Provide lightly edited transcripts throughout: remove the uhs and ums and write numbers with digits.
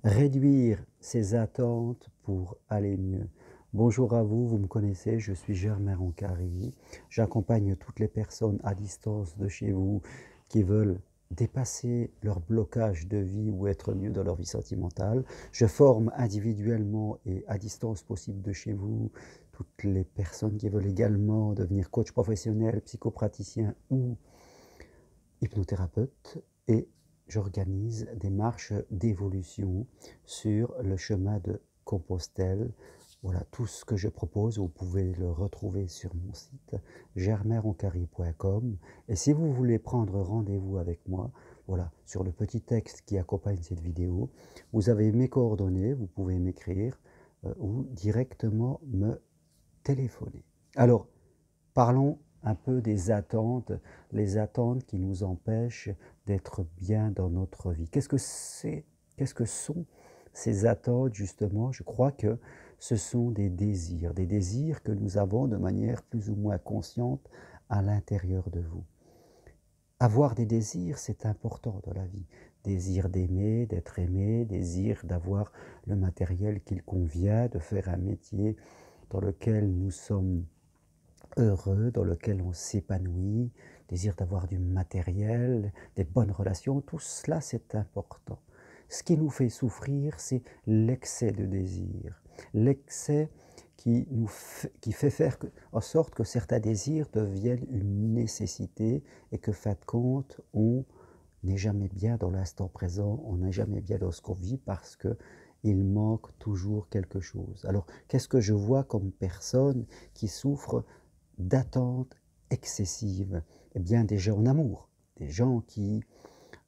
Réduire ses attentes pour aller mieux. Bonjour à vous, vous me connaissez, je suis Germain Roncari. J'accompagne toutes les personnes à distance de chez vous qui veulent dépasser leur blocage de vie ou être mieux dans leur vie sentimentale. Je forme individuellement et à distance possible de chez vous toutes les personnes qui veulent également devenir coach professionnel, psychopraticien ou hypnothérapeute et j'organise des marches d'évolution sur le chemin de Compostelle. Voilà, tout ce que je propose, vous pouvez le retrouver sur mon site germainroncari.com. Et si vous voulez prendre rendez-vous avec moi, voilà, sur le petit texte qui accompagne cette vidéo, vous avez mes coordonnées, vous pouvez m'écrire ou directement me téléphoner. Alors, parlons un peu des attentes, les attentes qui nous empêchent d'être bien dans notre vie. Qu'est-ce que c'est? Qu'est-ce que sont ces attentes justement? Je crois que ce sont des désirs que nous avons de manière plus ou moins consciente à l'intérieur de vous. Avoir des désirs, c'est important dans la vie. Désir d'aimer, d'être aimé, désir d'avoir le matériel qu'il convient, de faire un métier dans lequel nous sommes heureux, dans lequel on s'épanouit, désir d'avoir du matériel, des bonnes relations, tout cela c'est important. Ce qui nous fait souffrir, c'est l'excès de désir, l'excès qui fait faire en sorte que certains désirs deviennent une nécessité et que, fin de compte, on n'est jamais bien dans l'instant présent, on n'est jamais bien dans ce qu'on vit parce que il manque toujours quelque chose. Alors, qu'est-ce que je vois comme personne qui souffre d'attentes excessives? Eh bien, des gens en amour, des gens qui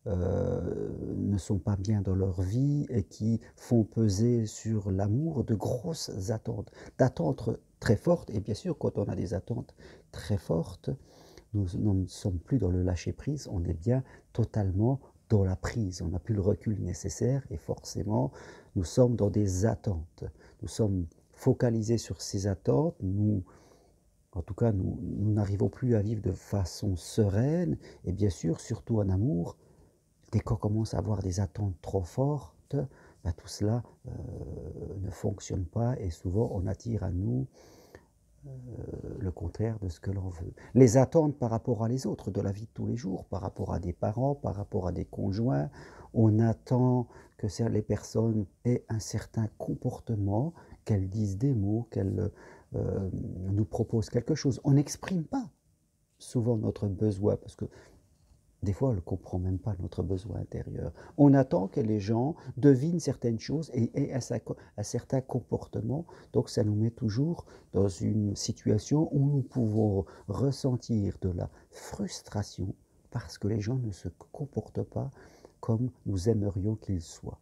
ne sont pas bien dans leur vie et qui font peser sur l'amour de grosses attentes, d'attentes très fortes. Et bien sûr, quand on a des attentes très fortes, nous ne sommes plus dans le lâcher-prise, on est bien totalement dans la prise. On n'a plus le recul nécessaire et forcément, nous sommes dans des attentes. Nous sommes focalisés sur ces attentes. En tout cas, nous n'arrivons plus à vivre de façon sereine. Et bien sûr, surtout en amour, dès qu'on commence à avoir des attentes trop fortes, ben tout cela ne fonctionne pas et souvent on attire à nous le contraire de ce que l'on veut. Les attentes par rapport à les autres, de la vie de tous les jours, par rapport à des parents, par rapport à des conjoints, on attend que les personnes aient un certain comportement, qu'elles disent des mots, qu'elles nous proposent quelque chose. On n'exprime pas souvent notre besoin parce que des fois, on ne comprend même pas notre besoin intérieur. On attend que les gens devinent certaines choses et aient un certain comportement. Donc, ça nous met toujours dans une situation où nous pouvons ressentir de la frustration parce que les gens ne se comportent pas comme nous aimerions qu'ils soient.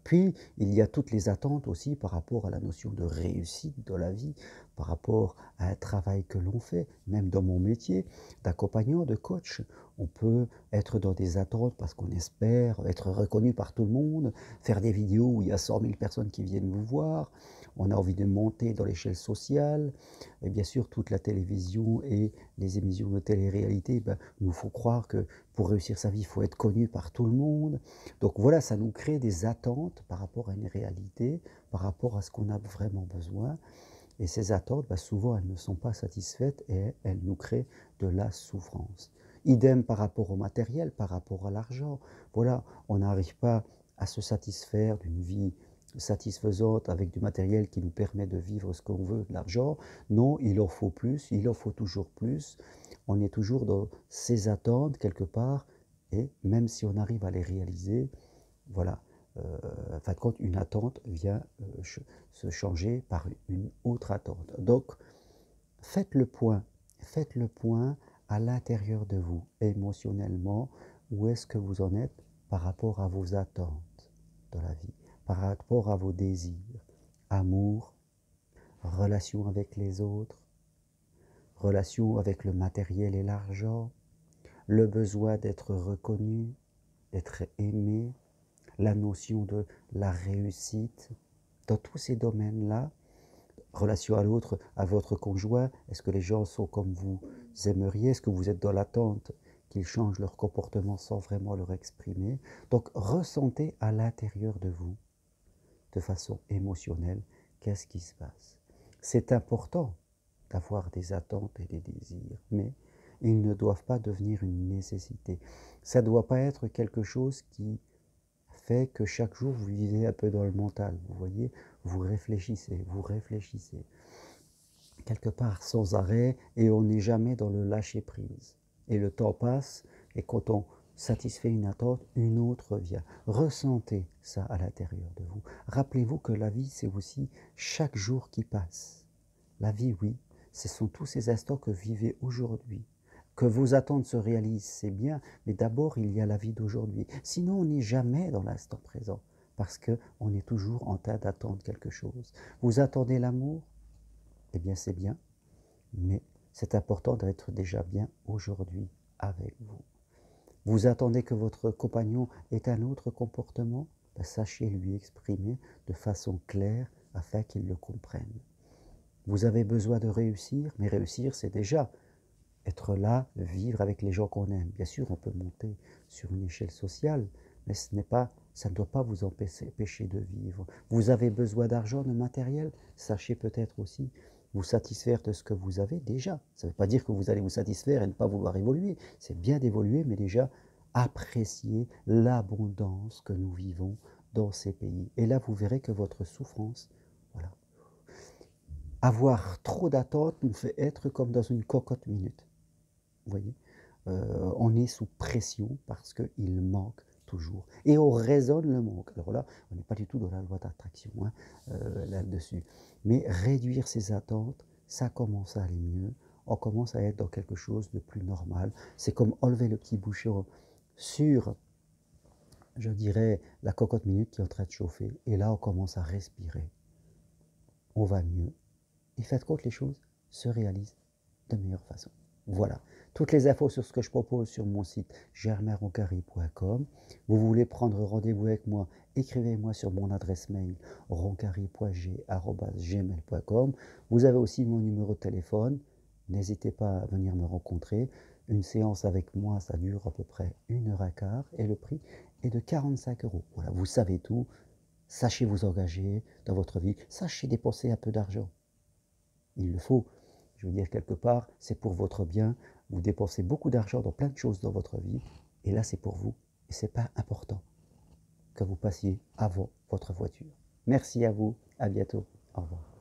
Puis, il y a toutes les attentes aussi par rapport à la notion de réussite de la vie, par rapport à un travail que l'on fait, même dans mon métier d'accompagnant, de coach. On peut être dans des attentes parce qu'on espère être reconnu par tout le monde, faire des vidéos où il y a 100 000 personnes qui viennent vous voir, on a envie de monter dans l'échelle sociale, et bien sûr toute la télévision et les émissions de télé-réalité, nous faut croire que pour réussir sa vie, il faut être connu par tout le monde. Donc voilà, ça nous crée des attentes par rapport à une réalité, par rapport à ce qu'on a vraiment besoin. Et ces attentes, souvent, elles ne sont pas satisfaites et elles nous créent de la souffrance. Idem par rapport au matériel, par rapport à l'argent. Voilà, on n'arrive pas à se satisfaire d'une vie satisfaisante avec du matériel qui nous permet de vivre ce qu'on veut, de l'argent. Non, il en faut plus, il en faut toujours plus. On est toujours dans ces attentes quelque part et même si on arrive à les réaliser, voilà, en fin de compte, une attente vient se changer par une autre attente. Donc, faites le point à l'intérieur de vous, émotionnellement, où est-ce que vous en êtes par rapport à vos attentes dans la vie, par rapport à vos désirs, amour, relation avec les autres, relation avec le matériel et l'argent, le besoin d'être reconnu, d'être aimé, la notion de la réussite. Dans tous ces domaines-là, relation à l'autre, à votre conjoint, est-ce que les gens sont comme vous aimeriez? Est-ce que vous êtes dans l'attente qu'ils changent leur comportement sans vraiment leur exprimer. Donc ressentez à l'intérieur de vous, de façon émotionnelle, qu'est-ce qui se passe. C'est important d'avoir des attentes et des désirs, mais ils ne doivent pas devenir une nécessité. Ça ne doit pas être quelque chose qui fait que chaque jour vous vivez un peu dans le mental, vous voyez, vous réfléchissez, quelque part sans arrêt, et on n'est jamais dans le lâcher-prise. Et le temps passe, et quand on satisfait une attente, une autre vient. Ressentez ça à l'intérieur de vous. Rappelez-vous que la vie, c'est aussi chaque jour qui passe. La vie, oui, ce sont tous ces instants que vous vivez aujourd'hui. Que vos attentes se réalisent, c'est bien, mais d'abord, il y a la vie d'aujourd'hui. Sinon, on n'est jamais dans l'instant présent, parce qu'on est toujours en train d'attendre quelque chose. Vous attendez l'amour? Eh bien, c'est bien, mais c'est important d'être déjà bien aujourd'hui avec vous. Vous attendez que votre compagnon ait un autre comportement? Ben, sachez lui exprimer de façon claire afin qu'il le comprenne. Vous avez besoin de réussir, mais réussir, c'est déjà être là, vivre avec les gens qu'on aime. Bien sûr, on peut monter sur une échelle sociale, mais ça ne doit pas vous empêcher de vivre. Vous avez besoin d'argent, de matériel, sachez peut-être aussi vous satisfaire de ce que vous avez déjà. Ça ne veut pas dire que vous allez vous satisfaire et ne pas vouloir évoluer. C'est bien d'évoluer, mais déjà apprécier l'abondance que nous vivons dans ces pays. Et là, vous verrez que votre souffrance, voilà. Avoir trop d'attentes nous fait être comme dans une cocotte minute. Vous voyez, on est sous pression parce qu'il manque toujours. Et on raisonne le manque. Alors là, on n'est pas du tout dans la loi d'attraction hein, là-dessus. Mais réduire ses attentes, ça commence à aller mieux. On commence à être dans quelque chose de plus normal. C'est comme enlever le petit bouchon sur, je dirais, la cocotte minute qui est en train de chauffer. Et là, on commence à respirer. On va mieux. Et faites compte, les choses se réalisent de meilleure façon. Voilà, toutes les infos sur ce que je propose sur mon site germainroncari.com. Vous voulez prendre rendez-vous avec moi, écrivez-moi sur mon adresse mail roncari.g@gmail.com. Vous avez aussi mon numéro de téléphone, n'hésitez pas à venir me rencontrer. Une séance avec moi, ça dure à peu près 1h15 et le prix est de 45 €. Voilà, vous savez tout, sachez vous engager dans votre vie, sachez dépenser un peu d'argent. Il le faut. Je veux dire, quelque part, c'est pour votre bien. Vous dépensez beaucoup d'argent dans plein de choses dans votre vie. Et là, c'est pour vous. Et ce n'est pas important que vous passiez avant votre voiture. Merci à vous. À bientôt. Au revoir.